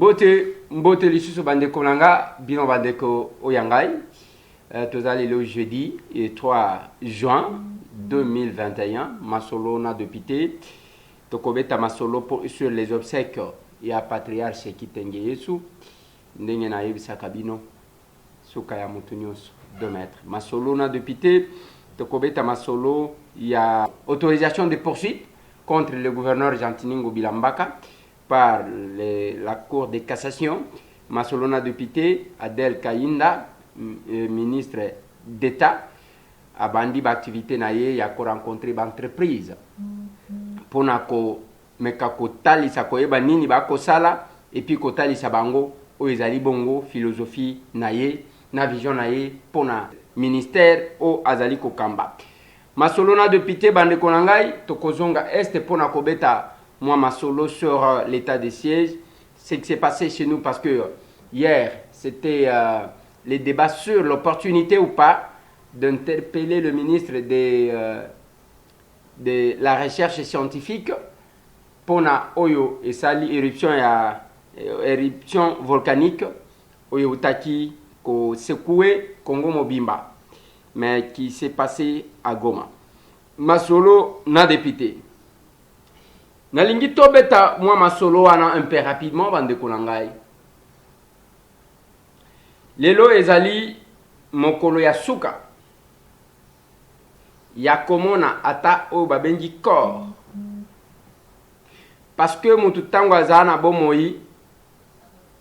Mbote lisusu bandeko nanga bino bandeko oyangai. Tozali le jeudi 3 juin 2021 masolo na député tokobeta masolo sur les obsèques ya patriarche Kitenge Yesu ndenge na yebisaka bino suka ya mutu nyonso 2 mètres. Masolo na député tokobeta masolo ya autorisation de poursuite contre le gouverneur Jean-Tiningo Bilambaka par la Cour de cassation. Masolona député Adel Kainda, ministre d'État, a bandi d'activité naie ya ko rencontrer entreprise. Pona ko meka ko talisa ko eba nini ba ko sala et puis ko talisa bango o ezali bongo philosophie naie na vision naie pona ministère o azali ko kamba. Masolona député bande konangai to kozonga este pona ko beta moi ma solo sur l'état des sièges, c'est que c'est passé chez nous parce que hier, c'était les débats sur l'opportunité ou pas d'interpeller le ministre de la recherche scientifique pour na oyo et sali éruption volcanique oyo utaki ko secouer Congo Mobimba, mais qui s'est passé à Goma. Ma solo na député. Nalingi tobeta moi masolo wana un peu rapidement bande konangai. Lelo ezali mokolo ya suka. Ya komona ata o babengi corps. Parce que mutu tango azana bomoi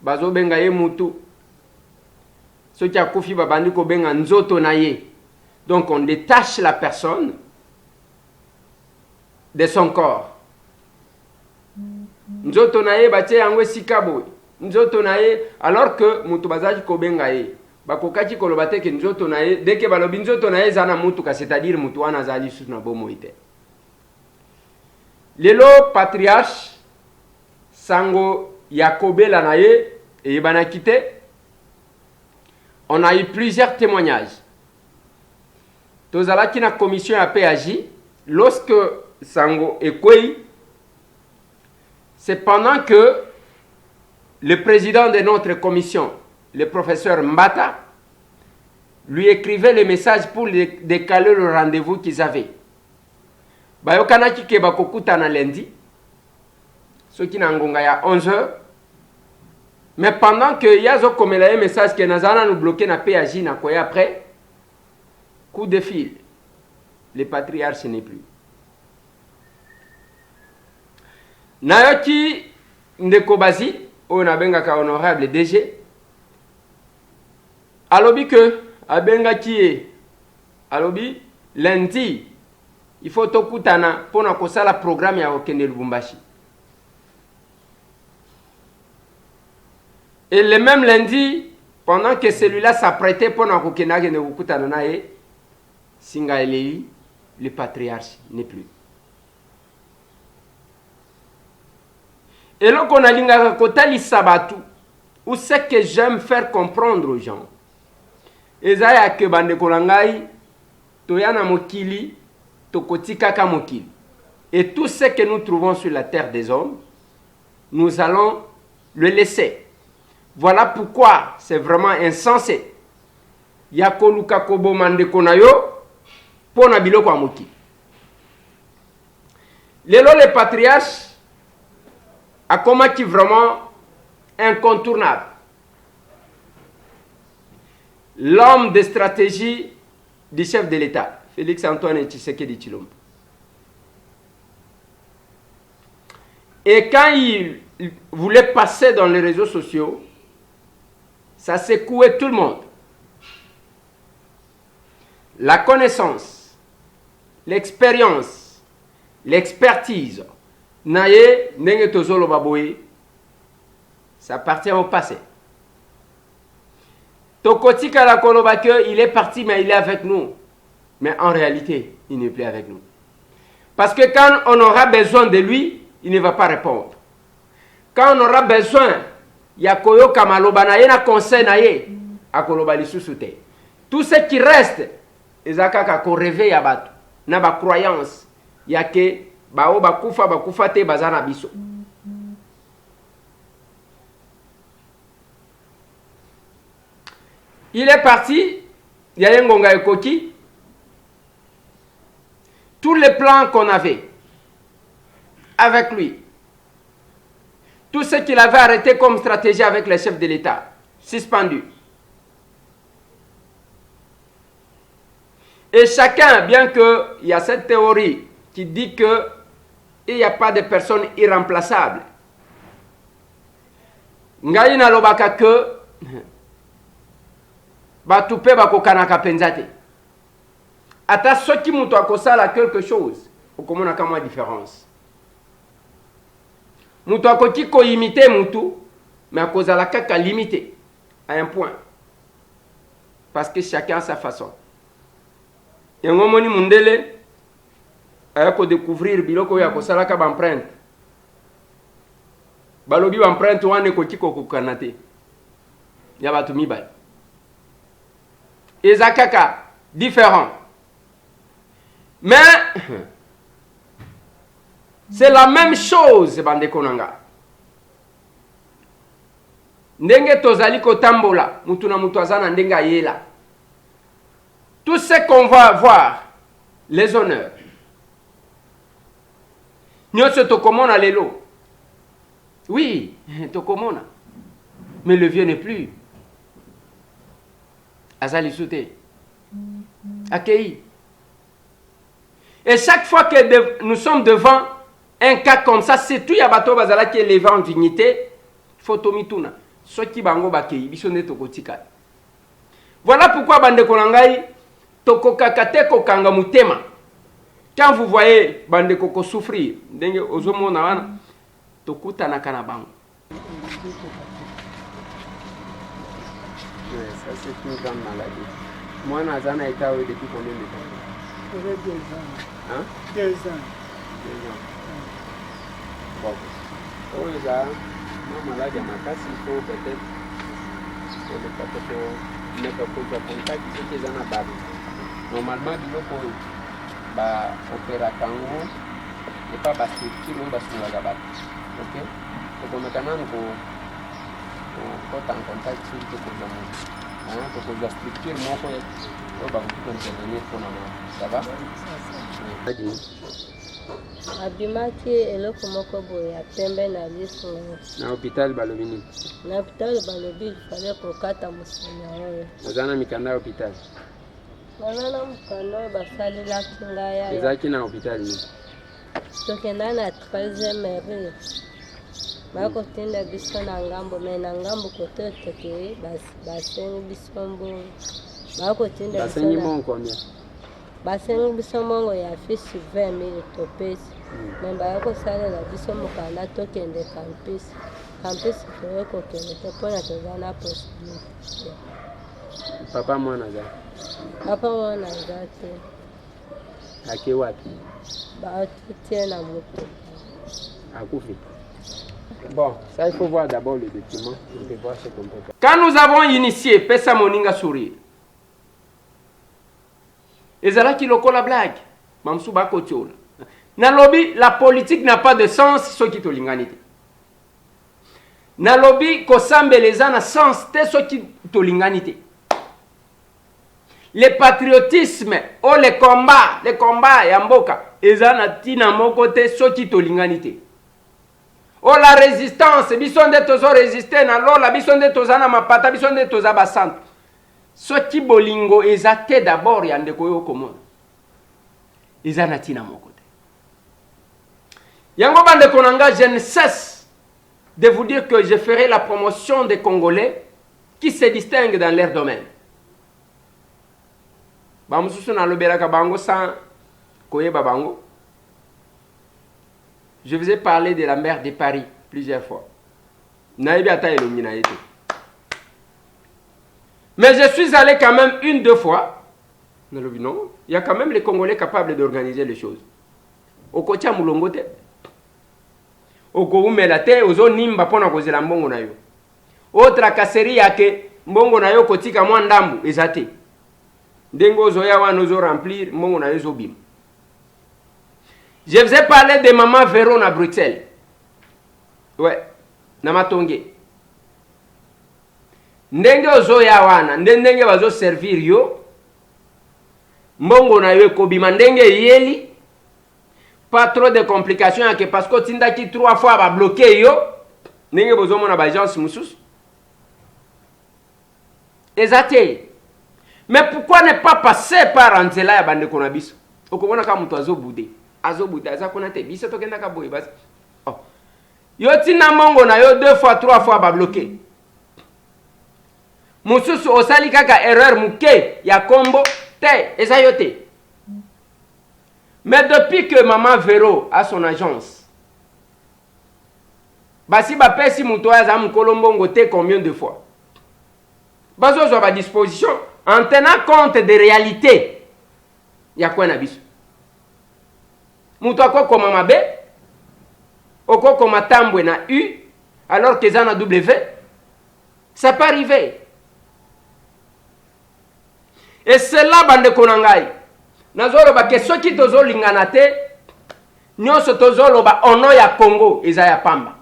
bazo benga ye mutu. Soki akufi babandi ko benga nzoto na ye. Donc on détache la personne de son corps. Nzoto na ye batie yango esika boy. Nzoto na ye alors que mutu bazaji ko benga ye. Bakokaki koloba te ke nzoto na ye dès que balobi nzoto na ye zana mutu ka, c'est-à-dire mutu wana zali sous na bomo ite. Lelo patriarche sango yakobela na ye et bana quitté. On a eu plusieurs témoignages. Tozalaki na commission à PAJ lorsque sango ekwei. C'est pendant que le président de notre commission, le professeur Mbata, lui écrivait le message pour décaler le rendez-vous qu'ils avaient. Bayokanaki ke bakokuta na lundi, ce qui n'a ngonga ya 11h. Mais pendant que yazo komela un message que nazana nous bloqué na PAJ na koya après, coup de fil, le patriarche n'est plus. Nayoki ndeko bazi o nabenga ka honorable DG alobi que abenga ki alobi lundi il faut tokutana pona kosala programme ya okende Lubumbashi. Et le même lundi pendant que celui-là s'apprêtait pona kokenda kende kutana nae singa elei le patriarche n'est plus. Et là qu'on a l'ingaka kotali sabatu, ou ce que j'aime faire comprendre aux gens. Ezaya ke bande kolangai, toyana mokili, tokotika ka mokili. Et tout ce que nous trouvons sur la terre des hommes, nous allons le laisser. Voilà pourquoi c'est vraiment insensé. Yako luka kobo mande konayo, pona biloko amoki. Lelo le patriarche, a combattu vraiment incontournable. L'homme de stratégie du chef de l'État, Félix Antoine Tshisekedi Tshilombo. Et quand il voulait passer dans les réseaux sociaux, ça secouait tout le monde. La connaissance, l'expérience, l'expertise, naye ndenge tozolo baboye, ça appartient au passé. Tokotika la koloba que il est parti mais il est avec nous. Mais en réalité, il n'est plus avec nous. Parce que quand on aura besoin de lui, il ne va pas répondre. Quand on aura besoin, ya koyo kamaloba na ye na conseil na ye, akoloba lisusu te. Tout ce qui reste, ezakaka ko réveiller ya bato, na ba croyance, ya ke bao bakufa te bazana biso. Il est parti, il y a un Ngonga Ekoki. Tous les plans qu'on avait avec lui, tout ce qu'il avait arrêté comme stratégie avec les chefs de l'État, suspendu. Et chacun, bien qu'il y a cette théorie qui dit qu'il n'y a pas de personne irremplaçable, ngai na lobaka que batupe bakokanaka penzate. Ata soki muto akosala quelque chose, okomona kama différence. Muto akoki ko imiter mutu, mais akozala kaka limité à un point. Parce que chacun a sa façon. Yango moni mundele ayako découvrir biloko ya kosala ka empreinte. Balobi empreinte wane koki kokokana te. Ya batu mibali. Ezakaka différent. Mais c'est la même chose, bande konanga. Ndenge tozali kotambola, mutu na mutu azana ndenge ayela. Tout ce qu'on va avoir, les honneurs. Nyoso tokomona lelo. Oui, tokomona. Mais le vieux n'est plus. Azali souté. Accueilli. Et chaque fois que nous sommes devant un cas comme ça, c'est tout yabato bazala qui est élevé en dignité, photomituna. Ce qui bango bakei, bisonne tokotika. Voilà pourquoi bande konangai tokokakate kokanga mutema. Quand vous voyez bande koko souffrir, ndenge ozomona wana tokuta na kana bango. Ça c'est une grande maladie. Moi nazana eta depuis combien de temps? 2 ans. Hein? 2 ans. 2 ans. Bon. Oh, là, ma maladie à ma casse, il faut peut-être mettre en contact ce qui est dans la barre. Normalement, il faut opérer à Kango et pas la structure, on va se la barre. Ok? Donc, maintenant, on peut en contact sur tout le monde. Pour que la structure, moi, on va vous intervenir pour nous. Ça va? Abimaki eloko moko boye ya pembe na liso. Na hôpital balobini. Na hôpital balobi fallait kokata musana oyo. Ozana mikanda hôpital. Nana mukanda basalela kingaya. Ezaki na hôpital ni. Tokenda na 13e heure. Bako tinda biso na ngambo me na ngambo kote toke basengi biso mbongo. Bako tinda biso. Basengi mbongo combien? Basengi biso mbongo ya fishi 20,000 topesi. Mais bako salela biso mukanda tokende campus. Campus koyo kokende te pona tozana possibilité. Papa mwana za. Papa mwana za te. Ake wapi? Batutie na moto. Akufi. Bon, ça il faut voir d'abord le document. On peut voir ce qu'on peut faire. Quand nous avons initié Pesa Moninga Sourire, ezalaki lokola blague. Mamsuba kotiola. Nalobi, la politique n'a pas de sens ce qui tolinganite. Nalobi, kosambeleza na sens te ce qui tolinganite. Le patriotisme, oh les combats yamboka, ezana tina moko te ce qui tolinganite. Oh la résistance, bisonde tozo résister na lola, bisonde tozana mapata, bisonde tozaba sant. Ce qui bolingo ezate d'abord yandeko yo komona. Ezana tina moko. Yango bande konanga, je ne cesse de vous dire que je ferai la promotion des Congolais qui se distinguent dans leur domaine. Bamususu na loberaka bango sans koyeba bango. Je vous ai parlé de la mer de Paris plusieurs fois. Naïbi ata elongi na yete. Mais je suis allé quand même 1-2 fois. Non, il y a quand même les Congolais capables d'organiser les choses. Okocha mulongote. Oko umela te ozo nimba pona kozela mbongo na yo. Otra kaseri yake mbongo na yo kotika mwa ndambu ezate. Ndengo ozo ya wana ozo remplir mbongo na yo zo bim. Je vous ai parlé de maman Véron à Bruxelles. Ouais, na matonge. ndenge ozoya wana ndenge bazo servir yo mbongo na yo ekobima ndenge yeli pas trop de complications yake parce que tindaki 3 fois ba bloquer yo ndenge bozomona ba agence mususu ezate. Mais pourquoi ne pas passer par nzela ya bande kona biso okomona ka mutu azobude azakona te biso tokenda ka boye basi oh yo tina mbongo na yo 2 fois 3 fois ba bloquer mususu osali kaka erreur muke ya kombo te eza yo te. Mais depuis que maman Véro a son agence, basi bapesi muto aza mukolo mbongo te combien de fois bazo zo ba disposition en tenant compte des réalités ya kwa na biso muto akoko mama be okoko matambwe na U alors que ça na W, ça peut arriver. Et cela bande konangai nazoloba ke soki tozolingana te nyonso tozoloba ono ya Congo eza ya pamba.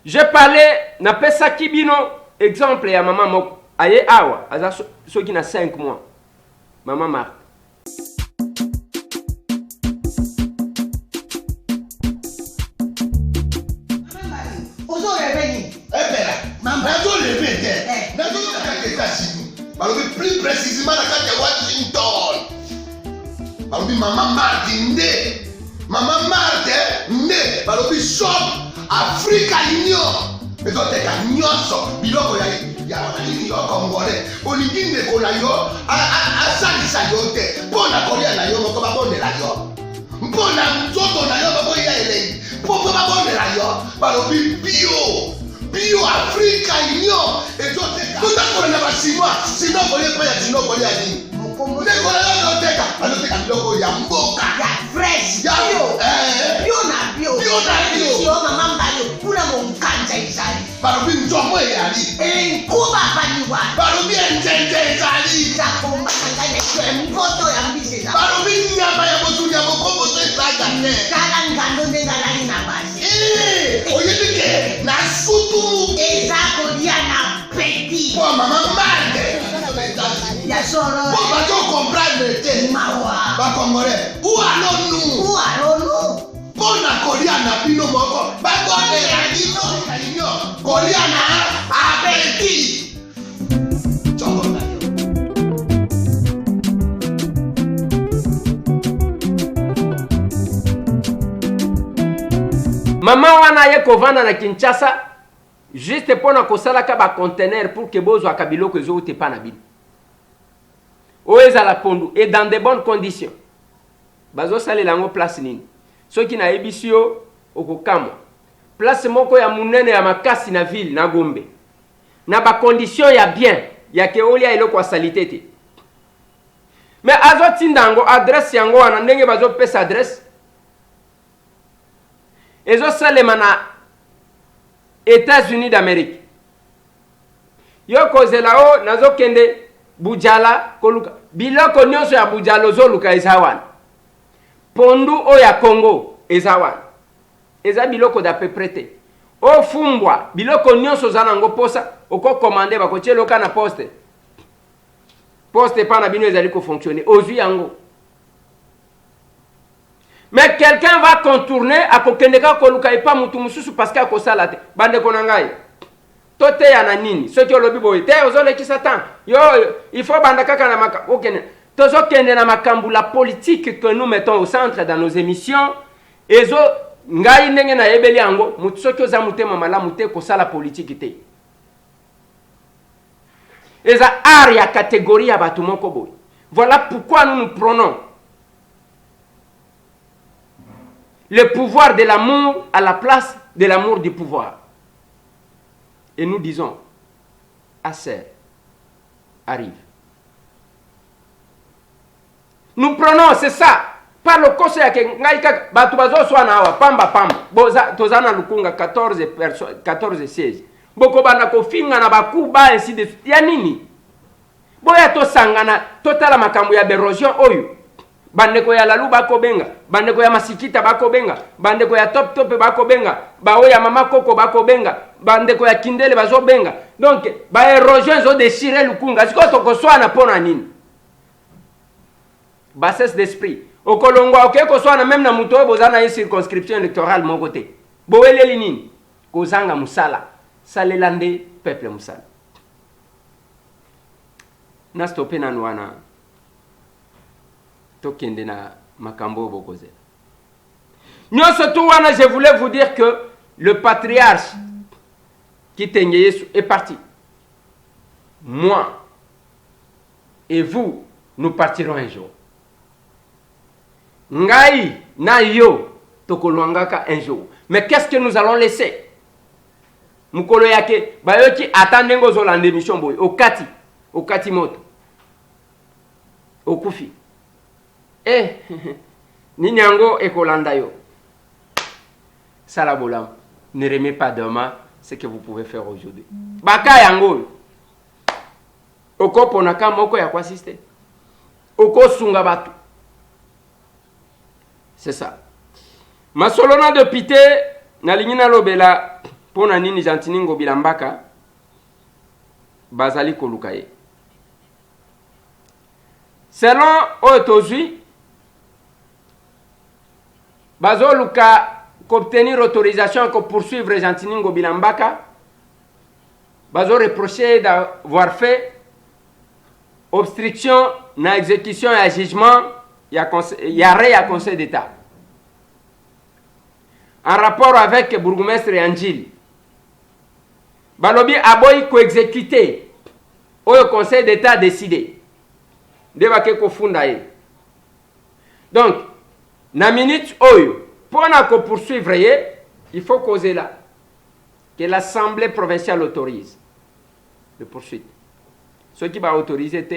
Je parlais na pesa kibino exemple ya maman moko aye awa aza soki na 5 mois maman Marthe. Plus précisément dans Washington. Maman Marthe nde. Maman Marthe nde. Balobi shop Africa Union. Mais on teka nyonso biloko ya wanani yo Congolais. Olingi ndeko na yo asalisa yo te. Mpona kolia na yo moko babondela yo. Mpona nzoto na yo baboya elei. Mpo babondela yo. Balobi bio Africa Union ezoteka tutakola na basinois sino kolie pa ya sino kolie ani mukomode kola yo teka azoteka biloko ya mboka ya fresh bio na bio sio mama mbayo kuna monkanja izali barobi nzomo yali nkuba baniwa barobi njenje izali takomba kanganya kwa mpoto ya mbisi barobi nyama ya botu ya mokombo to isaga ne kala ngando ndengalani na basi oyedike na sutu ezako dia na petit po mama Marthe ya soro po ba to comprendre te mawa ba Congolais ou alonu pona kolia na bino moko ba bone ya dino kolia na apeti chongo. Maman wana ye kovanda na Kinshasa juste pona kosalaka ba conteneur pour que bozo akabilo ko zo te pa na bino. Oeza la pondu et dans de bonnes conditions. Bazo salela ngo place nini. Soki na ebisio okokamo. Place moko ya munene ya makasi na ville na Gombe. Na ba condition ya bien ya ke olia eloko salite te. Mais azo tindango adresse yango wana ndenge bazo pesa adresse. Ezo salema na États-Unis d'Amérique. Yo kozela o nazo kende Bujala koluka. Biloko nyonso ya Bujala zoluka ezawan. Pondu o ya Congo ezawan. Eza biloko da peu près te. O fumbwa biloko nyonso zanango posa oko commander bako cheloka na poste. Poste pa na bino ezali ko fonctionner. Ozui yango. Mais quelqu'un va contourner à kokendeka koluka et pas mutu mususu parce que akosala te. Bande konangai. Tote ya na nini? Ceux qui olobi boy te ozole ki satan. Yo il faut bandaka kana maka. Okene. Tozo kende na makambu la politique que nous mettons au centre dans nos émissions. Ezo ngai ndenge na yebeli yango mutu soki oza mutema malamu te kosala politique te. Eza area catégorie ya batu moko boy. Voilà pourquoi nous nous prenons le pouvoir de l'amour à la place de l'amour du pouvoir. Et nous disons, Acer, arrive. Nous prenons, c'est ça, par le conseil à Ngaïka, Batubazo Swanawa, Pamba Pamba, Tozana Lukunga, 14 16. Boko Banako Finga na Bakuba, ainsi de suite. Yanini. Boya to Sangana, Totala Makambu ya d'érosion, Oyo. bandeko ya lalu bakobenga, bandeko ya masikita bakobenga, bandeko ya top top bakobenga, bao ya mama koko bakobenga, bandeko ya kindele bazobenga. Donc ba érosion zo déchirer lukunga. Siko tokoswana pona nini? Bassesse d'esprit. Okolongwa ok koswana même na muto bozana une circonscription électorale mon côté. Boeleli nini? Kozanga musala. Salelande peuple musala. Na stopé na nwana. Tokende na makambo bokoze. Nyoso tu wana, je voulais vous dire que le patriarche qui est parti. Moi et vous, nous partirons un jour. Ngai na yo tokolwangaka un jour. Mais qu'est-ce que nous allons laisser? Mukolo yake bayoki atandengo zolande mission boy okati moto okufi. Nini yango ekolanda yo. Salabolam, ne remets pas demain ce que vous pouvez faire aujourd'hui. Baka yango oko ponaka moko ya kwa système. Oko sunga batu. C'est ça. Masolona de pité na lingina lobela pona nini jantiningo bilambaka bazali kolukaye. Selon Otozui, bazoluka obtenir autorisation pour poursuivre Jantiningo Bilambaka, bazo reproché d'avoir fait obstruction na exécution et jugement yare ya conseil d'état. En rapport avec bourgmestre Anjil, balobi aboy ko exécuter au conseil d'état a décidé de bake ko fundaye. Donc na minute oyo pour qu'on poursuivre, il faut causer là que l'Assemblée provinciale autorise le poursuite. Ce qui va autoriser,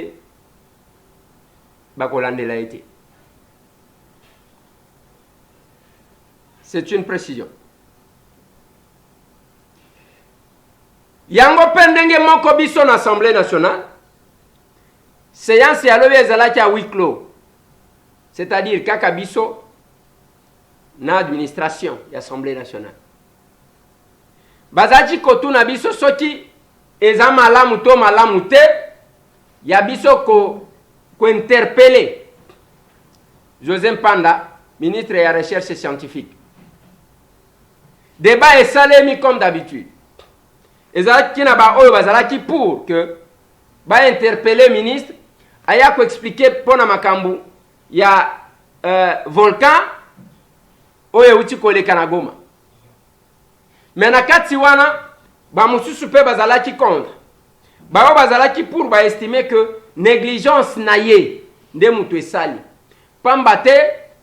c'est une précision. Yango pendenge moko biso na Assemblée nationale, séance ya lobi ezalaki à huis clos. C'est-à-dire kaka biso na administration de l'Assemblée nationale. Bazaji kotu na biso soki eza malamu to malamu te, ya biso ko interpeller José Mpanda, ministre de la Recherche scientifique. Débat est salé comme d'habitude. Ezalaki na ba oyo bazalaki pour que ba interpeller ministre aya ko expliquer pona makambu ya volcan oye uti koleka na Goma. Mais na kati wana ba mususu pe bazalaki contre. Ba bazalaki pour ba estimer que négligence na ye nde mutu esali. Pambate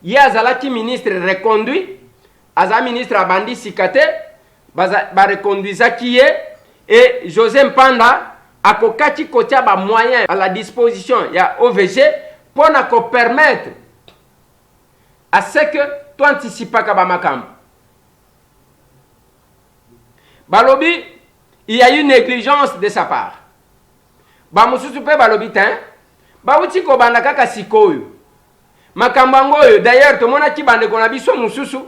ye azalaki ministre reconduit, aza ministre abandi sikate, ba reconduisaki ye et José Mpanda akokaki kotia ba moyen à la disposition ya OVG pour na ko permettre à ce que tu anticipes pas makam. Balobi, il y a eu une négligence de sa part. Bamususu pe balobi ten, bauti ko bandaka ka sikoyo. Makambango yo d'ailleurs to mona ki bande ko na biso mususu,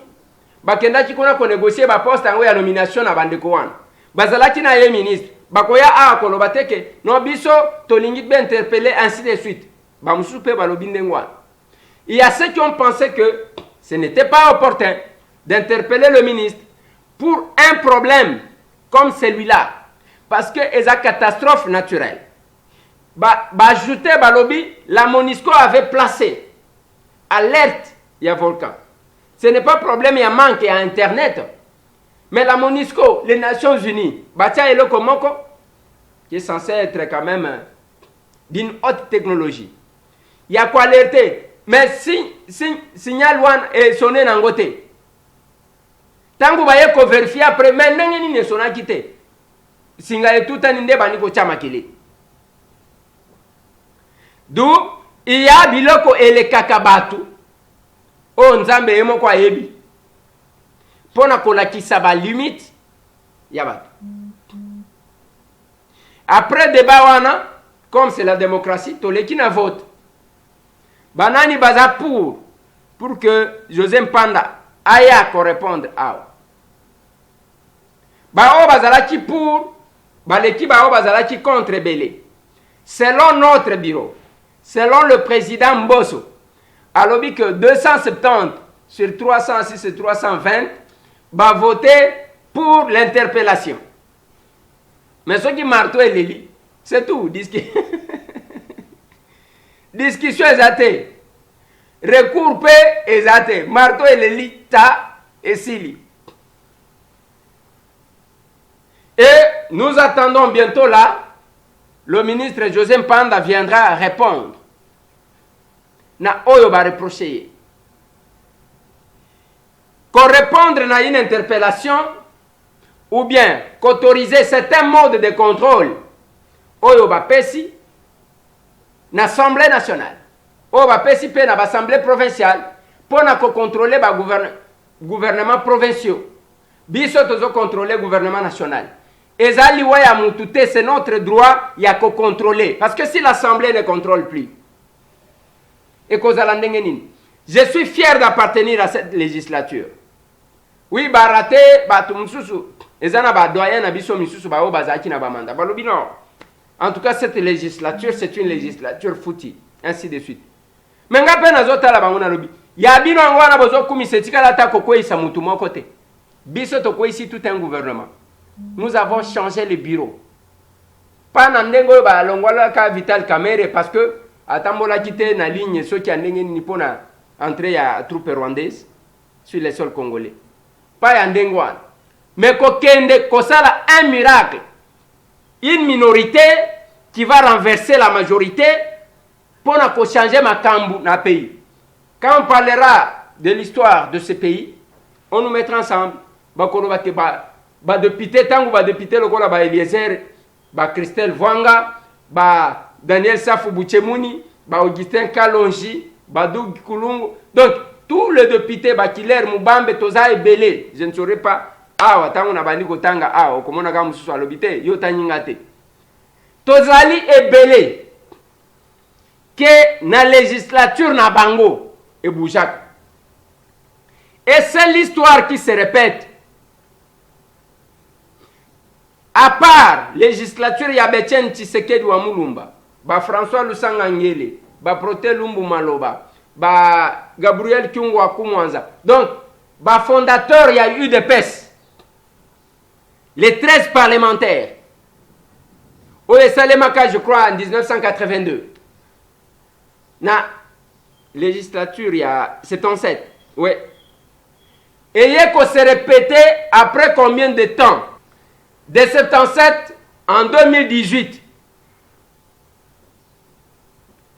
bakenda ki kona ko négocier ba poste ngo ya nomination na bande ko wana. Bazalaki na ye ministre, bakoya a ko loba teke, no biso to lingi be interpeller ainsi de suite. Bamususu pe balobi ndengwa. Il y a ceux qui ont pensé que ce n'était pas opportun d'interpeller le ministre pour un problème comme celui-là. Parce que c'est une catastrophe naturelle. Ajouter balobi, la MONUSCO avait placé alerte, il y a volcan. Ce n'est pas problème, il y a manque, il y a Internet. Mais la MONUSCO, les Nations Unies, Batia et le Komoko, qui est censé être quand même d'une haute technologie. Il y a quoi alerter. Mais si signal one est sonné dans côté. Tant que vous voyez qu'on vérifie après, mais n'engagez ni sonné quitté. Singa est tout un indé baniko chamakili. D'où il y a biloko et les kakabatu. Oh nzambe emo kwa ebi. Pona kola kisaba limite. Yabatu. Après débat wana, comme c'est la démocratie, toleki na vote. banani baza pour que José Mpanda aya correspondre ao bao bazalaki pour baleki bao bazalaki contre belé. Selon notre bureau, selon le président Mbosso, alobi que 270 sur 306 et 320 va voter pour l'interpellation. Mais ce qui marteau est l'élite, c'est tout. Discussion exatée. Recours P exaté. Marteau et l'élite ta et Sili. Et nous attendons bientôt là, le ministre José Mpanda viendra répondre. Na oyo ba reprocher. Qu'on répondre à une interpellation ou bien qu'autoriser certains modes de contrôle oyo ba pesi na Assemblée nationale. Oyo ba pesi pe na Assemblée provinciale pour na contrôler ba gouvernement provinciaux. Biso tozo contrôler gouvernement national. Ezali waya mutute, c'est notre droit ya ko contrôler parce que si l'Assemblée ne contrôle plus. Et je suis fier d'appartenir à cette législature. Oui, baraté, batumsusu, ezana ba doyen na biso misusu ba obazaki na ba manda. Balobi non. En tout cas, cette législature, c'est une législature foutie, ainsi de suite. Mais nga pe nazota la banguna lobi. Ya bino ngwana bozo kumisetika la ta kokwe isa mutu moko te. Biso to ici tout un gouvernement. Nous avons changé le bureau. Pas nandengo ba longwala ka Vital Kamerhe parce que atambola quitté na ligne ceux qui andenge ni pona entrer à troupes rwandaises sur les sols congolais. Pas yandengwa. Mais kokende kosala un miracle. Une minorité qui va renverser la majorité pour changer ma kambu na pays. Quand on parlera de l'histoire de ce pays, on nous mettra ensemble. Ba député tangu ba député lokola ba Eliezer, ba Christelle Vwanga, ba Daniel Safou Bouchemuni, ba Augustin Kalonji, ba Doug Kulungu. Donc tous les députés ba Kiler Mubambe toza ebele, je ne saurais pas awa tangu na bandi kotanga awa komona ka mususu alobite yo tanyingate. Tozali ebele que na législature na bango et boujak. Et c'est l'histoire qui se répète. À part législature ya Betchen Tshisekedi wa Mulumba, ba François Lusanga Ngele, ba Prote Lumbu Maloba, ba Gabriel Kyungu wa Kumwanza. Donc, ba fondateur ya UDPS. Les 13 parlementaires. Oye Salemaka, je crois, en 1982. Na législature ya 77. Ouais. Et il faut se répéter après combien de temps? De 77 en 2018.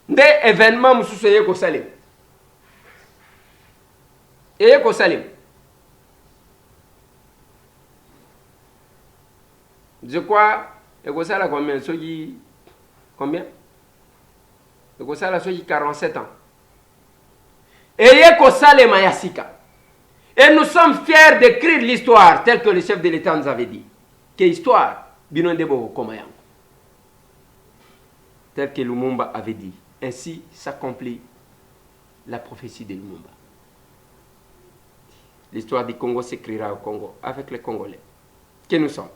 Des événements mususu yeko salim. Yeko salim. Je crois yeko sala combien soki combien? Yeko sala soki 47 ans. Et yeko salim mayasika. Et nous sommes fiers d'écrire l'histoire telle que le chef de l'État nous avait dit. Quelle histoire Binondebo Komayango. Tel que Lumumba avait dit. Ainsi s'accomplit la prophétie de Lumumba. L'histoire du Congo s'écrira au Congo avec les Congolais que nous sommes.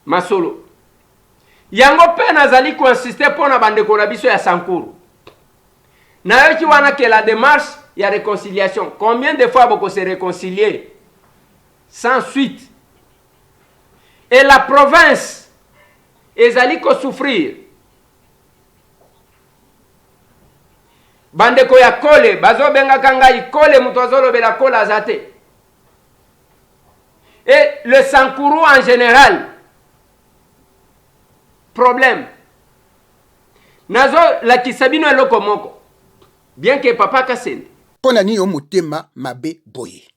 Masolo. Yango pe nazali ko insister pour na bandeko na biso ya Sankuru. Na yoki wana que la démarche ya réconciliation. Combien de fois boko se réconcilier sans suite? Et la province ezali ko souffrir. Bandeko ya kole bazo benga kangai kole mutozolo bela kola azate. Et le Sankuru en général, problème. Nazo la kisabino eloko moko. Bien que papa kasende. Ponani yo motema mabe boye.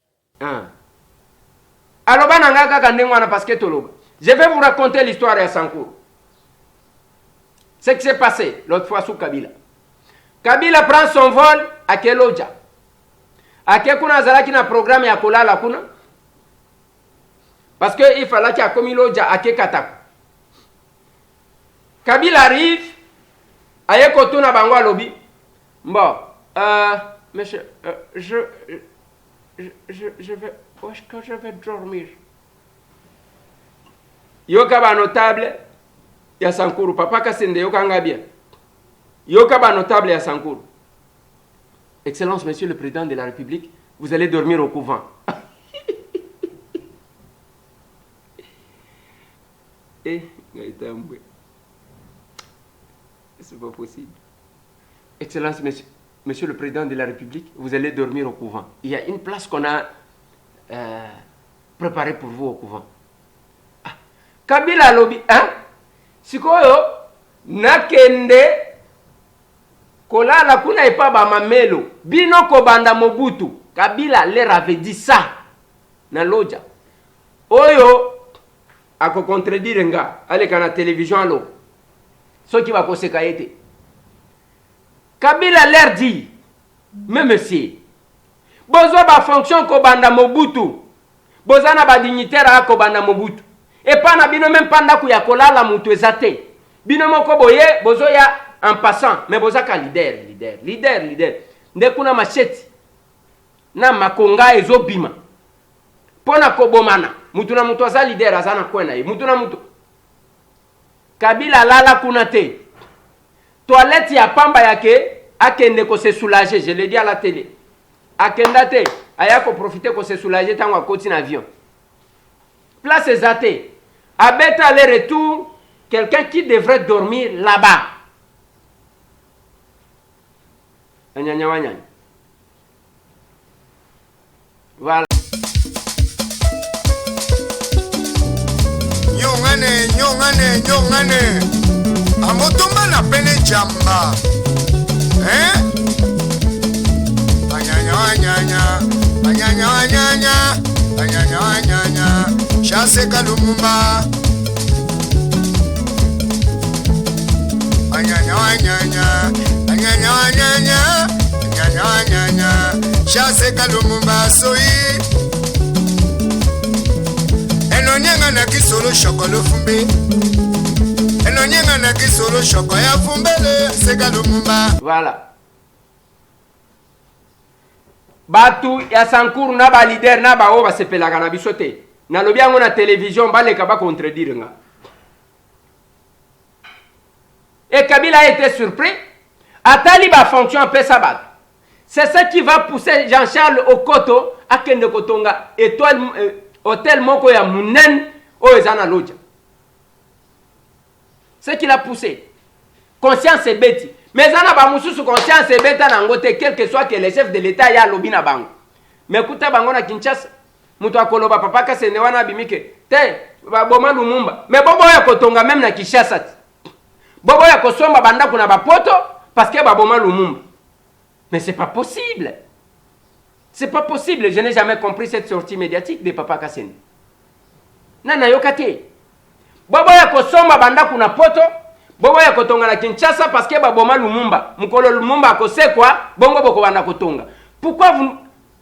Alors bananga kaka ndengwana parce que toloba. Je vais vous raconter l'histoire de Sankuru. Ce qui s'est passé l'autre fois sous Kabila. Kabila prend son vol à Keloja. À Kekuna Zalaki na programme ya kolala kuna. Parce que il fallait qu'il y ait comme Loja à Kekatako. Kabila arrive aye kotuna bango alobi bon monsieur je vais où est-ce que je vais dormir yoka ba notable ya Sankuru papa Kasende yoka nga bien yoka ba notable ya Sankuru Excellence monsieur le président de la République vous allez dormir au couvent c'est pas possible. Excellence, monsieur le président de la République, vous allez dormir au couvent. Il y a une place qu'on a préparée pour vous au couvent. Ah. Kabila lobi, hein? Sikoyo, nakende, kolala kuna epa ba mamelo, bino kobanda Mobutu. Kabila leur avait dit ça. Na loja. Oyo, ako contredire nga ale kana télévision alo soki ba koseka yete Kabila leur dit mais monsieur bozo ba fonction ko banda Mobutu bozana ba dignitaire ko banda Mobutu et pas na bino même panda ku ya kolala mutu ezate bino moko boye bozo ya en passant mais bozaka leader nde kuna macheti na makonga ezobima pona ko bomana mutu na mutu aza leader azana kwena ye mutu na mutu Kabila lala kuna te toilette ya pamba yake akende ko se soulager je l'ai dit à la télé akenda te aya ko profiter ko se soulager tango akoti na avion place ezate abeta le retour quelqu'un qui devrait dormir là-bas anyanya wanyanya voilà nyongane amotomba na pene jamba anyanya Chase Kalumumba anyanya Chase Kalumumba soyi enonyenga na kisolo shokolo fumbe enonyenga na kisolo shoko ya fumbele Seka Lumumba. Voilà. Batu ya Sankuru na ba leader na ba oba sepelaka na bisote na lobi yango na télévision baleka ba contredire nga. Et Kabila a été surpris atali ba fonction pe sabat. C'est ça qui va pousser Jean-Charles Okoto à kende kotonga étoile hôtel moko ya munen o ezana loja. C'est qui l'a poussé. Conscience et bêti. Mais zana ba mususu conscience et bêta na ngote quel que soit que le chef de l'état ya lobi na bango. Mais kuta bango na Kinshasa mutu akoloba papa Kasende wana bimike te ba boma Lumumba. Mais bobo ya kotonga même na Kinshasa. Bobo ya kosomba banda kuna ba poto parce que ba boma Lumumba. Mais c'est pas possible. C'est pas possible. Je n'ai jamais compris cette sortie médiatique de papa Kasende. Nana yokate. Bobo ya kosomba banda kuna poto, bobo ya kotonga na Kinshasa parce que baboma Lumumba. Mukolo Lumumba akosekwa, bongo boko banda kotonga. Pourquoi vous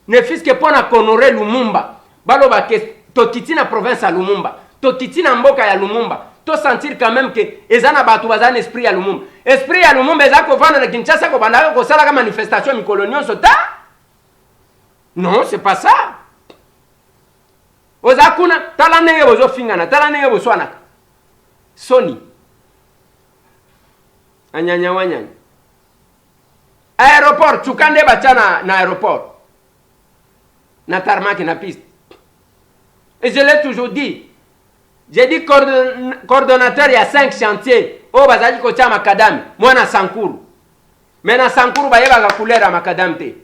ne faites que pour honorer Lumumba? Baloba ke tokiti na province ya Lumumba, tokiti na mboka ya Lumumba. To sentir quand même que ezana batu bazana esprit ya Lumumba. Esprit ya Lumumba ezako vana na Kinshasa ko banda ko sala ka manifestation mikolo nyonso ta? Non, c'est pas ça. Ozakuna tala ndenge bozo fingana, tala ndenge boswana. Sony. Anyanya wanyanya. Aéroport, tukande bachana na aéroport. Na tarmac na piste. Et je l'ai toujours dit. J'ai dit coordonnateur, il y a 5 chantiers. Oh, bazali ko tia makadami. Moi na Sankuru. Mais na Sankuru ba yeba ka couleur makadami te.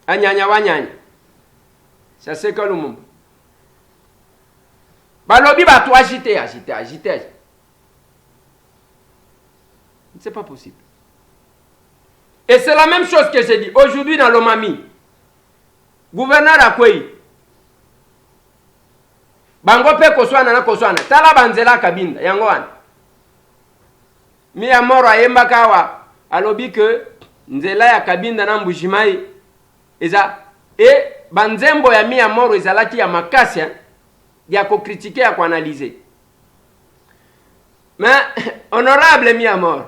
Anyanya wanyanya. Ça c'est que le monde. Balobi ba to agiter. C'est pas possible. Et c'est la même chose que j'ai dit. Aujourd'hui dans l'Omami, gouverneur Akwei, bango pe koswana na koswana. Tala banzela kabinda, yango wana. Mi amoro ayemba kawa, alobi que nzela ya kabinda na mbujimai, eza, et banzembo ya mi amoro ezalaki ya makasi, ya ko critiquer, ya ko analyser. Mais, honorable mis à mort.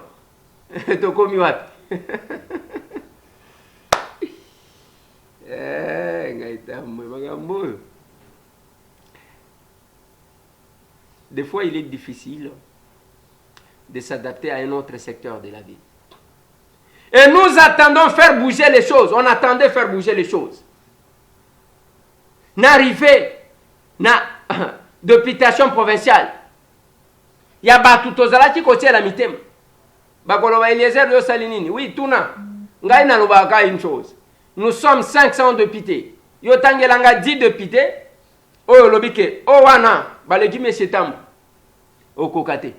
Tokomi wapi. Des fois, il est difficile de s'adapter à un autre secteur de la vie. Et nous attendons faire bouger les choses. On attendait faire bouger les choses. N'arriver na députation provinciale. Il y a batu tozala qui côté la mitem. Bakolo ba Eliezer yo salinini. Oui, tuna. Ngai na lobaka une chose. Nous sommes 500 députés. Yo tangelanga 10 députés. Oh lobike, oh wana, baleki monsieur Tam. O kokate.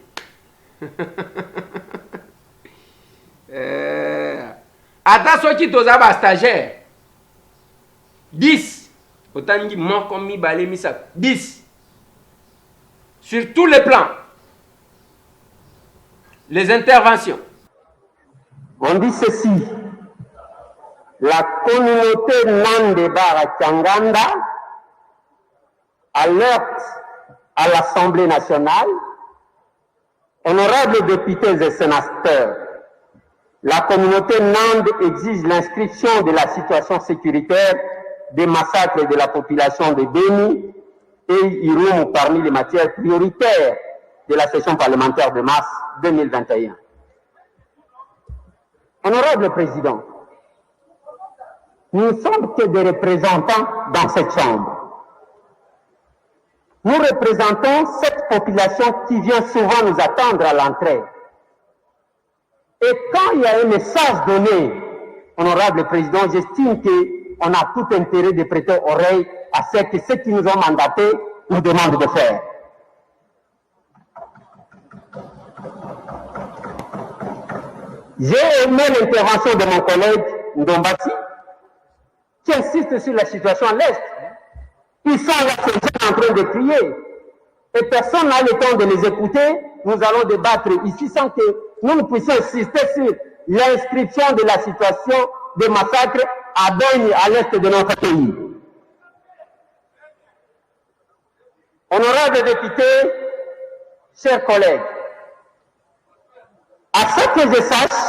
Ata soki toza ba stagiaire. 10. Autant dit mon comme mi balé mi ça 10 sur tous les plans, les interventions. On dit ceci: la communauté Nande Bara-Tianganda alerte à l'Assemblée nationale, honorables députés et sénateurs, la communauté Nande exige l'inscription de la situation sécuritaire des massacres de la population de Beni et Irumu parmi les matières prioritaires de la session parlementaire de mars 2021. Honorable Président, nous ne sommes que des représentants dans cette Chambre. Nous représentons cette population qui vient souvent nous attendre à l'entrée. Et quand il y a un message donné, Honorable Président, j'estime qu'on a tout intérêt de prêter oreille à ce que ceux qui nous ont mandatés nous demandent de faire. J'ai aimé l'intervention de mon collègue Ndombati, qui insiste sur la situation à l'Est. Ils sont là, ces gens en train de crier. Et personne n'a le temps de les écouter. Nous allons débattre ici sans que nous ne puissions insister sur l'inscription de la situation des massacres à Beni, à l'Est de notre pays. Honorables députés, chers collègues, à ce que je sache,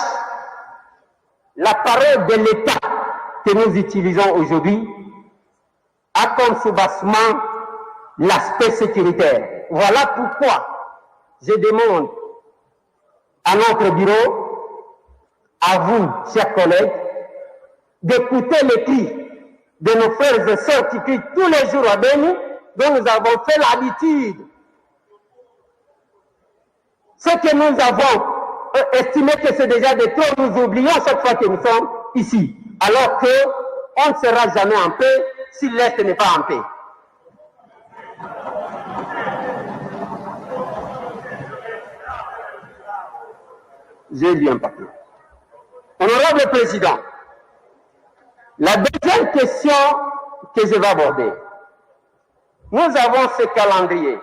l'appareil de l'État que nous utilisons aujourd'hui a comme soubassement l'aspect sécuritaire. Voilà pourquoi je demande à notre bureau, à vous, chers collègues, d'écouter les cris de nos frères et sœurs qui crient tous les jours à Beni, dont nous avons fait l'habitude. Ce que nous avons estimé que c'est déjà de trop, nous oublions chaque fois que nous sommes ici, alors qu'on ne sera jamais en paix si l'Est n'est pas en paix. J'ai lu un papier. Honorable Président, la deuxième question que je vais aborder, nous avons ce calendrier.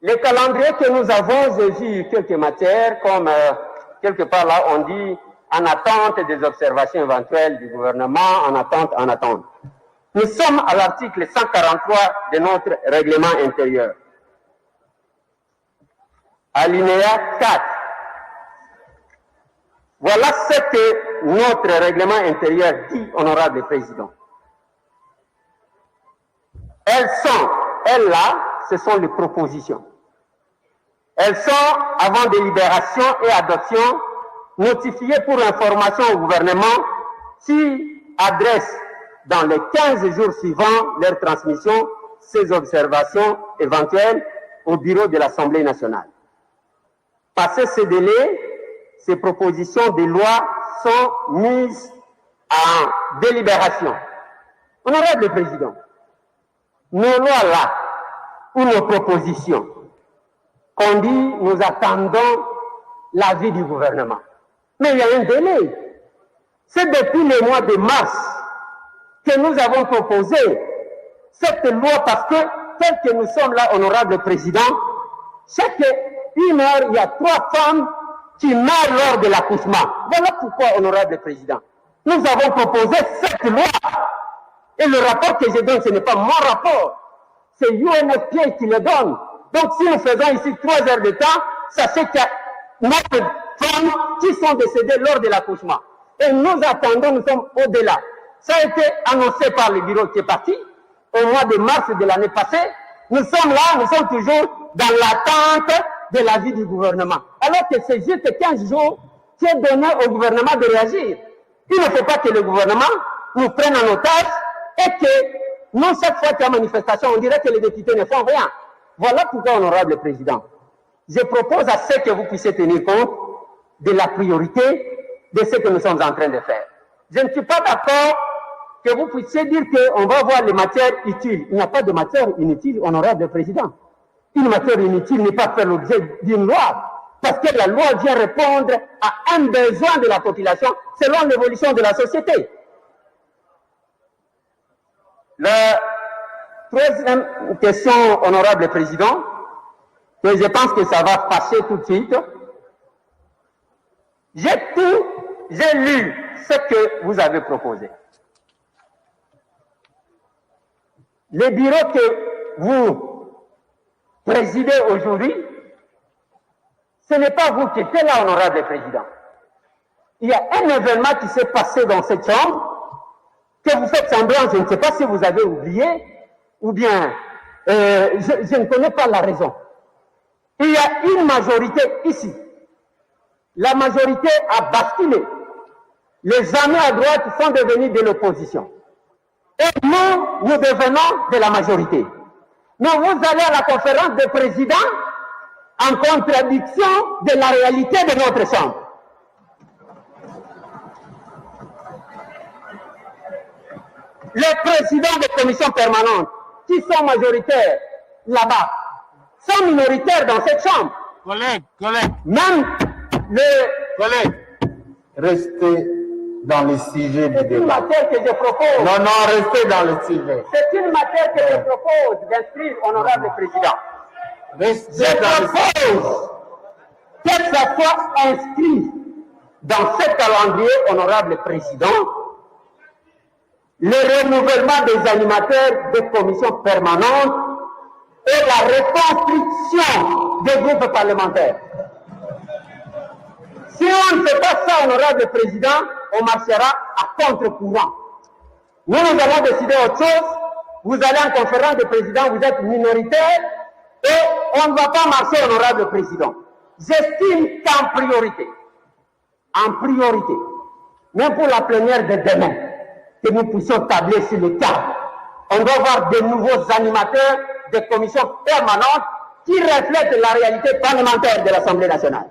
Le calendrier que nous avons, j'ai vu quelques matières, comme quelque part là, on dit en attente des observations éventuelles du gouvernement, en attente. Nous sommes à l'article 143 de notre règlement intérieur. Alinéa 4. Voilà ce que notre règlement intérieur dit, honorable Président. Elles là, ce sont les propositions. Elles sont, avant délibération et adoption, notifiées pour information au gouvernement qui adresse dans les 15 jours suivants leur transmission ces observations éventuelles au bureau de l'Assemblée nationale. Passé ce délai, ces propositions de loi sont mises en délibération. Honorable Président, nos lois là, ou nos propositions, qu'on dit nous attendons l'avis du gouvernement. Mais il y a un délai. C'est depuis le mois de mars que nous avons proposé cette loi parce que, tel que nous sommes là, honorable Président, chaque une heure, il y a 3 femmes qui meurent lors de l'accouchement. Voilà pourquoi, honorable Président, nous avons proposé cette loi. Et le rapport que je donne, ce n'est pas mon rapport. C'est UNFPA qui le donne. Donc si nous faisons ici 3 heures de temps, sachez qu'il y a 9 femmes qui sont décédées lors de l'accouchement. Et nous attendons, nous sommes au-delà. Ça a été annoncé par le bureau qui est parti au mois de mars de l'année passée. Nous sommes là, nous sommes toujours dans l'attente de l'avis du gouvernement. Alors que c'est juste 15 jours qui est donné au gouvernement de réagir. Il ne faut pas que le gouvernement nous prenne en otage et que nous, chaque fois qu'il y a manifestation, on dirait que les députés ne font rien. Voilà pourquoi, honorable président, je propose à ce que vous puissiez tenir compte de la priorité de ce que nous sommes en train de faire. Je ne suis pas d'accord que vous puissiez dire qu'on va voir les matières utiles. Il n'y a pas de matière inutile, honorable président. Une matière inutile n'est pas faire l'objet d'une loi, parce que la loi vient répondre à un besoin de la population selon l'évolution de la société. La troisième question, honorable président, que je pense que ça va passer tout de suite. J'ai lu ce que vous avez proposé. Le bureau que vous présidez aujourd'hui, ce n'est pas vous qui êtes là, honorable président. Il y a un événement qui s'est passé dans cette chambre, que vous faites semblant, je ne sais pas si vous avez oublié, ou bien je ne connais pas la raison. Il y a une majorité ici. La majorité a basculé. Les amis à droite sont devenus de l'opposition. Et nous devenons de la majorité. Mais vous allez à la conférence des présidents en contradiction de la réalité de notre chambre. Les présidents des commissions permanentes qui sont majoritaires là-bas sont minoritaires dans cette chambre. Collègue. Même les Collègue, restez dans le sujet du C'est une débat. matière que je propose. Non, restez dans le sujet. C'est une matière que je propose d'inscrire, honorable président. Je propose que ça soit inscrit dans ce calendrier, honorable président, le renouvellement des animateurs des commissions permanentes et la reconstruction des groupes parlementaires. Si on ne fait pas ça, honorable président, on marchera à contre-courant. Nous allons décider autre chose. Vous allez en conférence de présidents, vous êtes minoritaire et on ne va pas marcher, honorable président. J'estime qu'en priorité, même pour la plénière de demain, que nous puissions tabler sur le cadre, on doit avoir de nouveaux animateurs de commissions permanentes qui reflètent la réalité parlementaire de l'Assemblée nationale.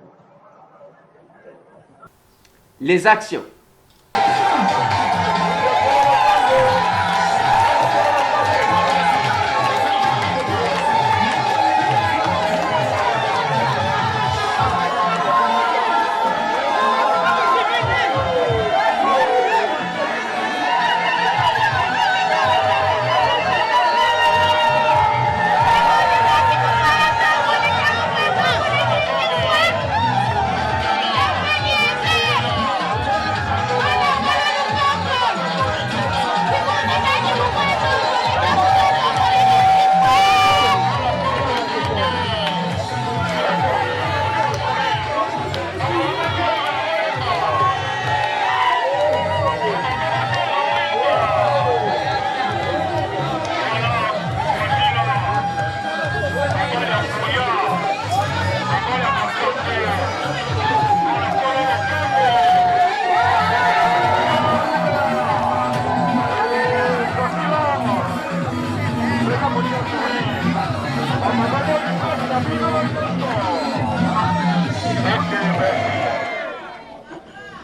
Les actions.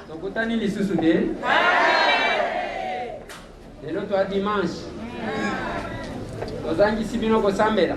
tokutani lisusu de lelo twa dimanche tozangisi bino kosambela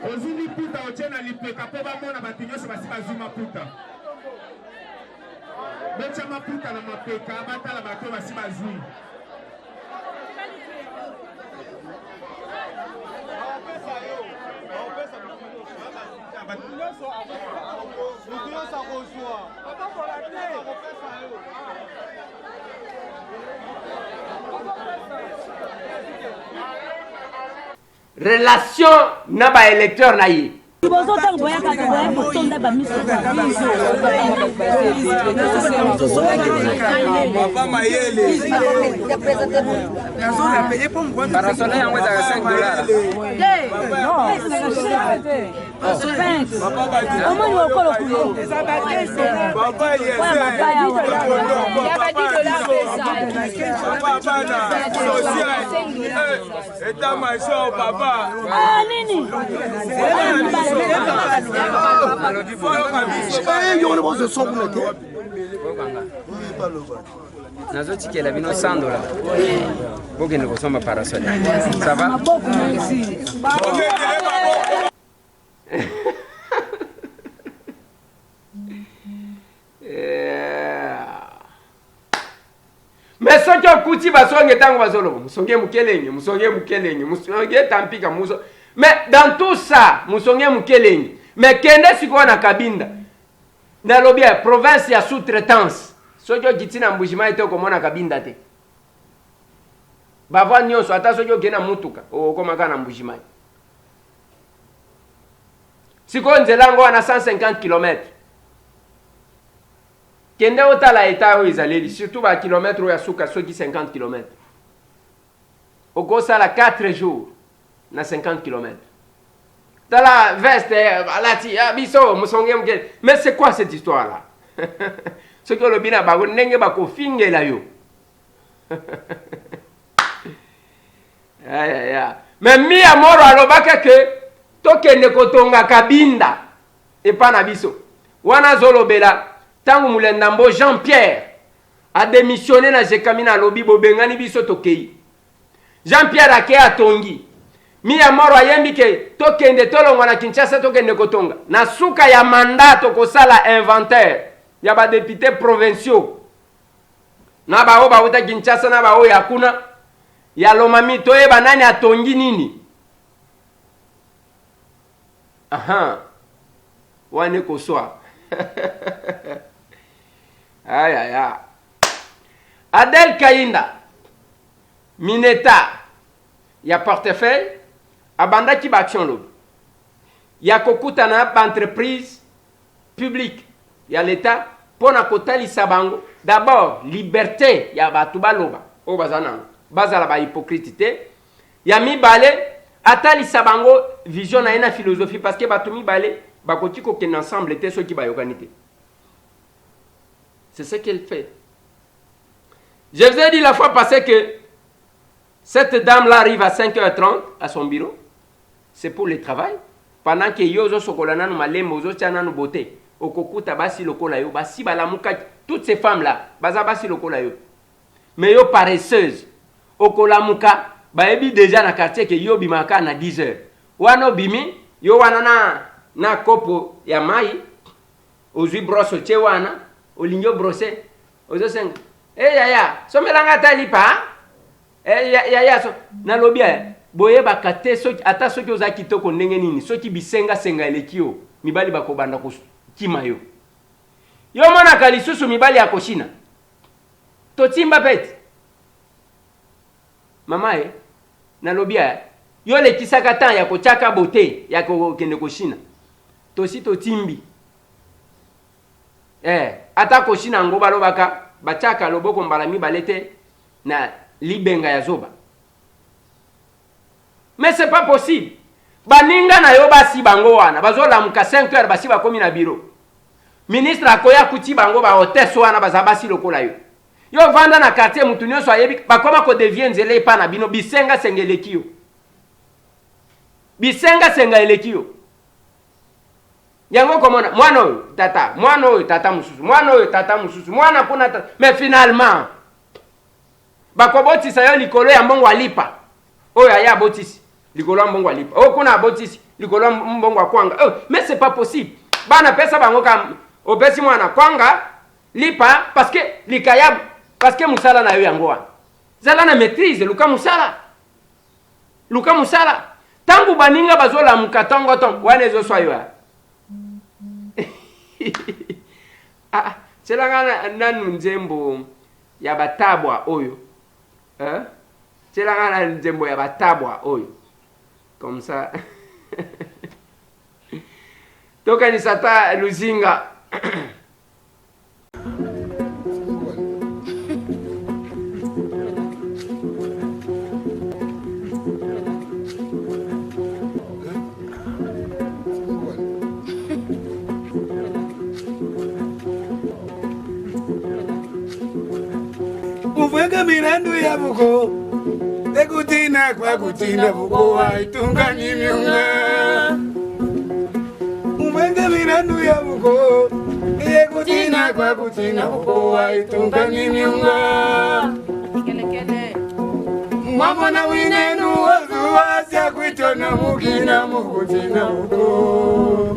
Ozili puta ochena lipeka po bamona batinyo se basi bazima puta. Becha maputa na mapeka batala bato basi bazui. Relation na ba électeur na ye. Nazo tikela bino $100. Bokende kosomba parasol. Ça va? Mais soki okuti basonge tango bazoloba musonge mukelenge musonge tampika muso. Mais dans tout ça musonge mukelenge mais kende siko na Kabinda na lobia province ya sous-traitance soki okiti na mbujima ete okomona Kabinda te bava nyonso ata soki okena mutuka okomaka na mbujima siko nzela ngo na 150 km. Kende otala eta oyo ezaleli surtout ba kilomètre oyo asuka soki 50 km. Okosala 4 jours na 50 km. Tala veste alati biso musonge mke. Mais c'est quoi cette histoire là? Ce que le bina ba ndenge ba ko fingela yo. Mais mi amoro alobaka ke tokende kotonga Kabinda epa na biso. Wana zolobela tangu mulendambo Jean-Pierre a démissionné na Jekamina lobi bobengani biso tokei. Jean-Pierre ake atongi. Mi amoro ayembi ke tokende tolongwa na Kinshasa tokende kotonga. Na suka ya mandat kosala inventaire ya ba députés provinciaux. Na ba o ba uta Kinshasa na ba o yakuna ya lomami toyeba nani atongi nini. Aha. Wane koswa. Aïe aïe aïe. Adel Kainda Mineta ya portefeuille abanda ki ba action lobby. Ya kokuta na entreprise publique ya l'état pona kotalisa bango d'abord liberté ya batu baloba o bazana bazala ba hypocrite ya mibale atalisa bango vision na ina philosophie parce que batu mibale bakoti ko ken ensemble te soki ba yokanité. C'est ce qu'elle fait. Je vous ai dit la fois passée que cette dame-là arrive à 5h30 à son bureau. C'est pour le travail. Pendant que yozo sokolana no malemo ozo tiana no beauté. Okokuta basi lokola yo basi balamuka toutes ces femmes-là baza basi lokola yo. Mais yo paresseuse. Okolamuka baebi déjà na quartier que yo bimaka na 10h. Wano bimi yo wana na kopo ya mai. ozui brosse che wana olingyo brosse ozo senga yaya somelanga ta lipa yaya so nalobi boye bakate soki ata soki oza kitoko ndenge nini soki bisenga senga elekio mibali bakobanda kima yo mona kalisusu mibali akoshina totimba peti mama nalobi yo lekisaka tan ya kochaka bote ya kokende koshina tosi totimbi ata koshina ngo balobaka bachaka loboko mbala mibale te na libenga ya zoba. Mais c'est pas possible. Baninga na yo basi bango wana bazola muka 5 heures basi bakomi na bureau. Ministre akoya kuti bango ba hôtesse wana bazabasi lokola yo. Yo vanda na quartier mutu nyonso ayebi bakoma ko devient nzele pa na bino bisenga sengelekio. Bisenga senga elekio. Yango komona mwana oyo tata mususu. Mwana oyo tata mususu. Mwana kuna tata. Mais finalement bakobotisa yo likolo ya mbongo alipa. Oyo aya botisi likolo ya mbongo alipa. O kuna botisi likolo ya mbongo akwanga. Mais c'est pas possible. Bana pesa bango kam opesi mwana kwanga lipa parce que likaya parce que musala na yo yango wana. Zala na maîtrise luka musala. Tangu baninga bazola mukatongo ton wana ezo swayo. Selanga nanu nzembo ya batabwa oyo. Selanga nzembo ya batabwa oyo. Comme ça. Toka ni sata luzinga. Ufweka mirandu ya buko Ekutina kwa kutina buko Waitunga ni miunga Ufweka mirandu ya buko Ekutina kwa kutina buko Waitunga ni miunga Mwamona winenu wazuwa Sia kuitona mukina mukutina buko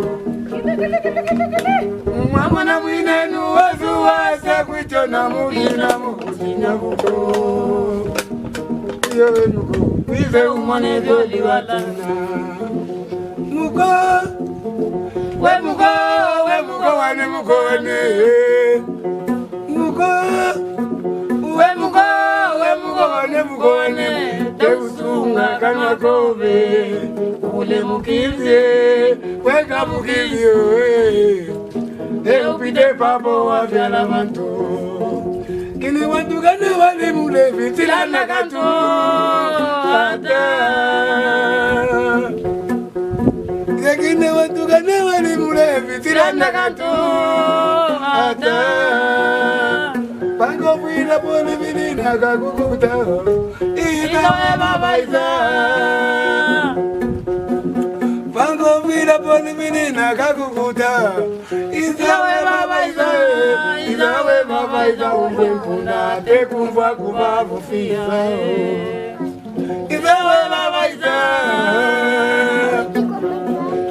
Mwamona winenu wazuwa Sia kuitona mukina mukutina buko Yewe muko Wize umone joli watana Muko We muko wane muko wane Muko We muko wane Te usunga kanwa kobe Ule mukivye Weka mukivye Te upide papo wafya la manto Kini watu gane wale mule vitilana kato Ata Kini watu gane wale mule vitilana kato Ata Pango vila pole vilina kakukuta Izawe baba iza Pango vila pole vilina kakukuta Izawe baba iza Izawe baba iza Umpunda te kumva kubavu fiza Izawe baba iza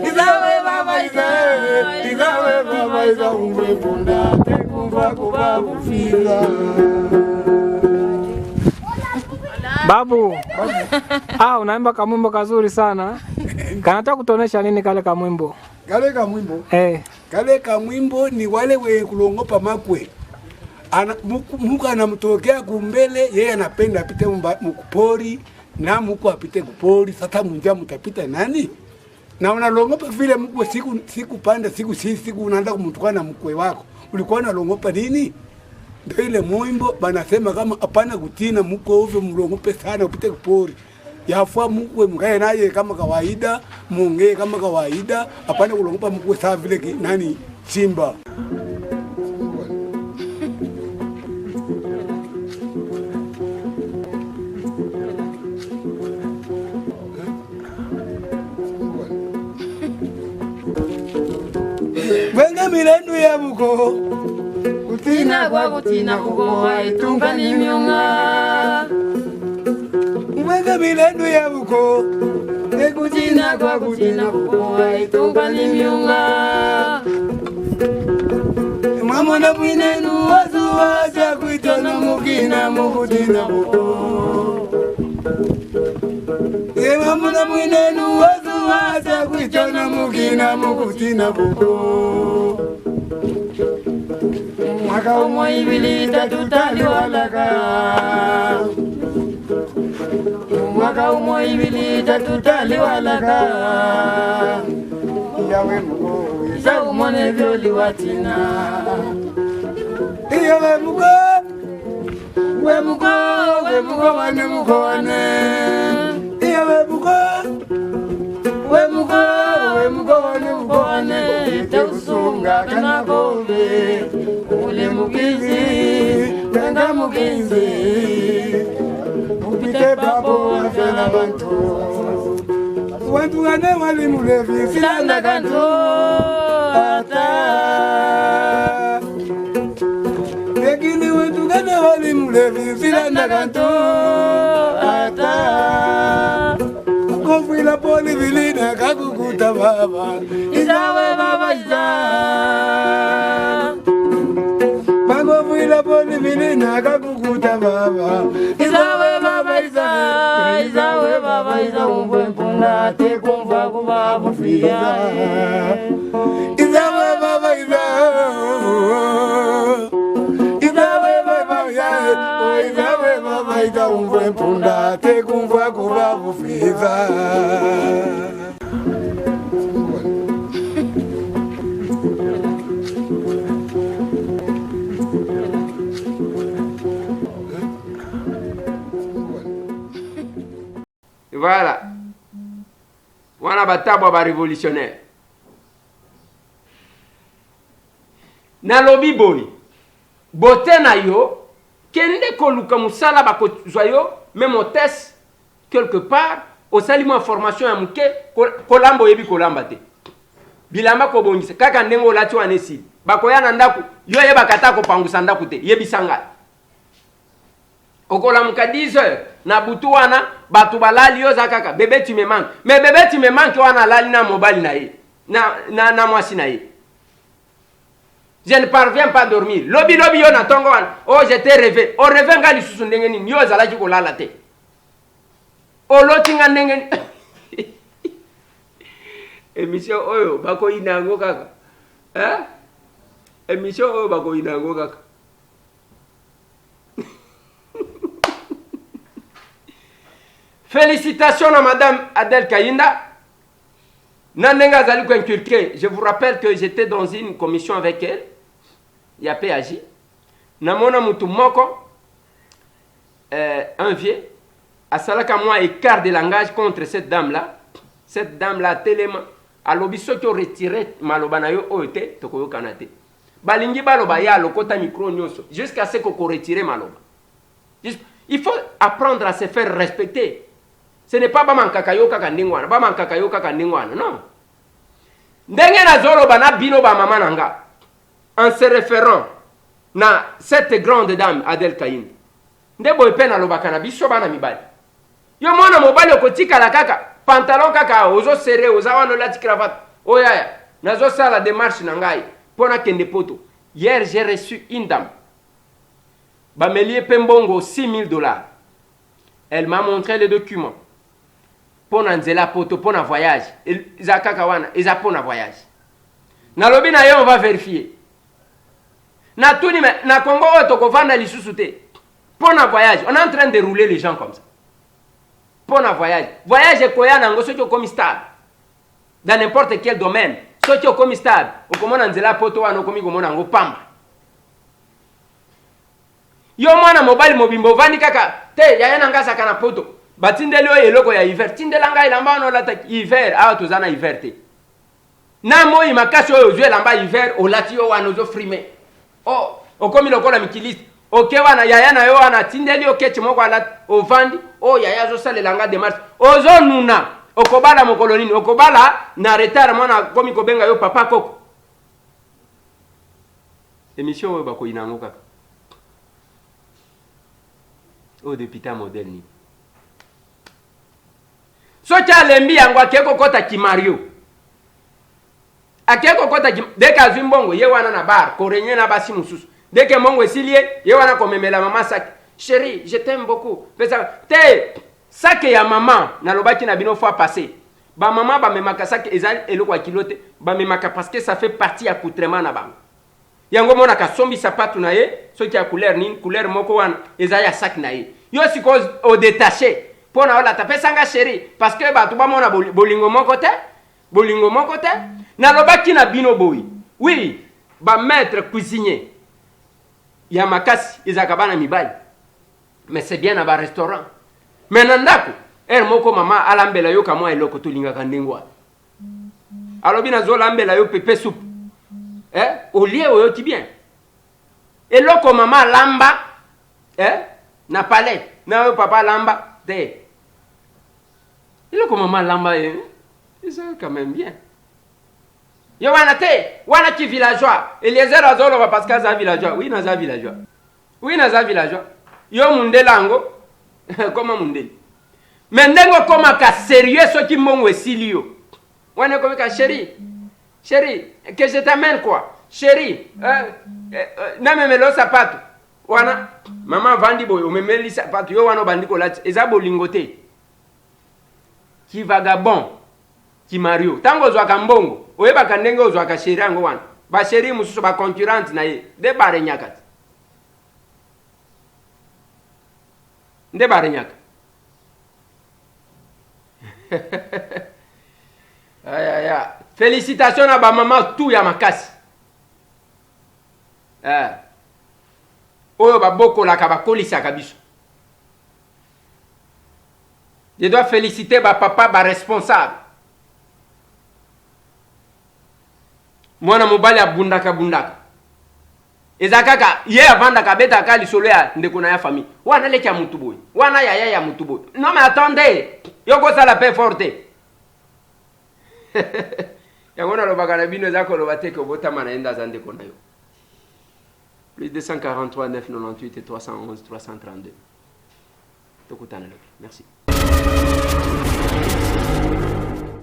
Izawe baba iza Izawe baba iza Umpunda te kumva kubavu fiza Babu. Unaimba kamwimbo kazuri sana. Kanataka kutonesha nini kale kamwimbo? Kale kamwimbo? Kale kamwimbo ni wale we kulongopa makwe. Muku anamtokea kumbele, yeye anapenda apite mukupori, na muku apite kupori, sasa munja mutapita nani? Na unalongopa vile mkwe siku panda, siku unaanza kumutukana mkwe wako. Ulikuwa unalongopa nini? Ndio ile mwimbo banasema kama hapana kutina mkwe ovyo mlongope sana upite kupori. Yafua mkwe mkae naye kama kawaida, muongee kama kawaida, hapana kulongopa mkwe sawa vile nani simba. Wenga milendu ya buko Kutina kwa kutina kuko Waitunga ni miunga Wenga milendu ya buko Kutina kwa kutina kuko Waitunga ni miunga mamona mwinenu wazuwaza kuitana mukina mukutina buko mamona mwinenu wazuwaza kuitana mukina mukutina buko mwaka umwe ibili tatu taliwalaka mwaka umwe ibili tatu taliwalaka yawe muko isa umone vyoli watina yawe muko we muko wane muko wane yawe muko we muko wane tausunga kana gobe ule mukizi tanga mukizi upite babo afela bantu wantu wane wali mulevi silanda kanto ata Begini wantu wane wali mulevi silanda kanto ata Kofila poli vilina kakukuta baba Izawe baba iza Kofila poli vilina kakukuta baba Izawe baba iza Izawe baba iza umbwe mpunda te kumva kubabu fia Izawe baba iza Izawe baba iza Izawe baba iza umbwe mpunda te kumva kubabu fia Voilà. Wana batabwa ba révolutionnaire. Na lobi boy. Bote na yo kende koluka musala ba kozwa yo même hôtesse quelque part au salimo information ya muke kolambo yebi kolamba te. Bilamba ko bongisa kaka ndengo lati wanesi. Bakoya na ndaku yo yeba kata ko pangusa ndaku te yebi sanga. Okola muka 10 heures na butu wana batu balali yo zakaka bébé tu me manques mais bébé tu me manques wana lali na mobile na ye na mwasi na ye je ne parviens pas à dormir lobi yo na tongo wana oh j'étais rêvé o rêvé ngali susu ndenge nini yo zalaki ko lala te o lotinga ndenge émission oyo bako inango kaka émission oyo bako inango kaka Félicitations à Madame Adel Kayinda. Je vous rappelle que j'étais dans une commission avec elle. Il y a PAJ. Namona mutu moko, un vieux, a salaka moi écart de langage contre cette dame-là. Cette dame-là, tellement, a lobiso qui retiré malobanayo oete, tokoyo kanate. Balingi baloba ya lokota micro nyoso, jusqu'à ce qu'on retire maloba. Il faut apprendre à se faire respecter. Ce n'est pas bamankakayo kaka ndingwana, bamankakayo kaka ndingwana, non. Ndenge na zolo bana bino ba mama nanga. En se référant na cette grande dame Adel Kayinda. Ndebo epena lobaka na biso bana mibali. Yo mwana mobali okotika la kaka, pantalon kaka ozo serré, ozawana lati cravate. Oyaya, nazo sala démarche na ngai pona kende poto. Hier j'ai reçu une dame. Bamelie Pembongo $6,000. Elle m'a montré les documents. Pour nzela poto pour un voyage. Izaka wana, iza pour un voyage. Na lobi na yo on va vérifier. Na tuni na Congo otokovanda lisusu te. Pour un voyage, on est en train de rouler les gens comme ça. Pour un voyage. Voyage koya nango soki okomi stable. Dans n'importe quel domaine, soki okomi stable, okomona nzela poto wana okomi komona ngo pamba. Yo mwana mobile mobimbo vandi kaka te yaya ngasa kana poto. Batindeli oyo eloko ya hiver tindelanga ilamba ono lata hiver awa tozana hiver te na moi makasi oyo ozwe lamba hiver olati yo wana ozo frime oh okomi lokola mikiliste oke wana yaya na yo wana tindeli okechi moko alati ovandi oh yaya zo salelanga démarche ozo nuna okobala mokolo nini okobala na retard mwana komi kobenga yo papa koko émission oyo bako inango kaka o député modèle ni soki alembi yango akeko kota kimario akeko kota dès que azwi mbongo ye wana na bar korenye na basi mususu dès que mbongo esilie ye wana komemela mama sac chérie je t'aime beaucoup pesa te sac ya mama na lobaki na bino fois passé ba mama ba memaka sac ezali eloko kilote ba memaka parce que ça fait partie ya coutrement na bango yango mona ka sombi sapatu na ye soki ya couleur nini couleur moko wana ezali ya sac na ye yo siko au détaché pona wala tapesanga chérie parce que ba tuba mona bolingo moko te na lobaki na bino boyi oui ba maître cuisinier ya makasi ezaka bana mibali mais c'est bien na ba restaurant mais nandako moko mama alambela yo kamwa eloko tolingaka ndengwa alobi na zola ambela yo pepe soupe olie oyo ti bien eloko mama lamba na palette na yo papa lamba te eloko mama lamba ça quand même bien yo wana te wana ki villageois Eliezer azolo parce que za villageois oui na za villageois yo mundelango comment mundeli mais ndengo koma ka sérieux soki mbongo esili yo wana comme ka chérie que je t'amène quoi chérie na memelo sapato wana mama vandi boyo memeli sapato yo wana bandi ko lati eza bolingo te ki vagabond ki Mario tango zwa ka mbongo oyeba ka ndenge ozwa ka chérie yango wana ba chérie mususu ba concurrente na ye de bare nyakati nde bare nyaka aya félicitations à ba maman tout ya makasi oyo ba boko la ka ba kolisa kabiso je dois féliciter ba papa ba responsable mwana mobali abundaka ezakaka ye avanda kabeta ka lisolo ya ndeko na ya famille wana leki ya mutu boy wana ya mutu boy non mais attendez yoko sala pe forte yango na lobaka na bino ezako loba te ko botama na enda za ndeko na yo plus 243 998 et 311 332 tokutana lobi merci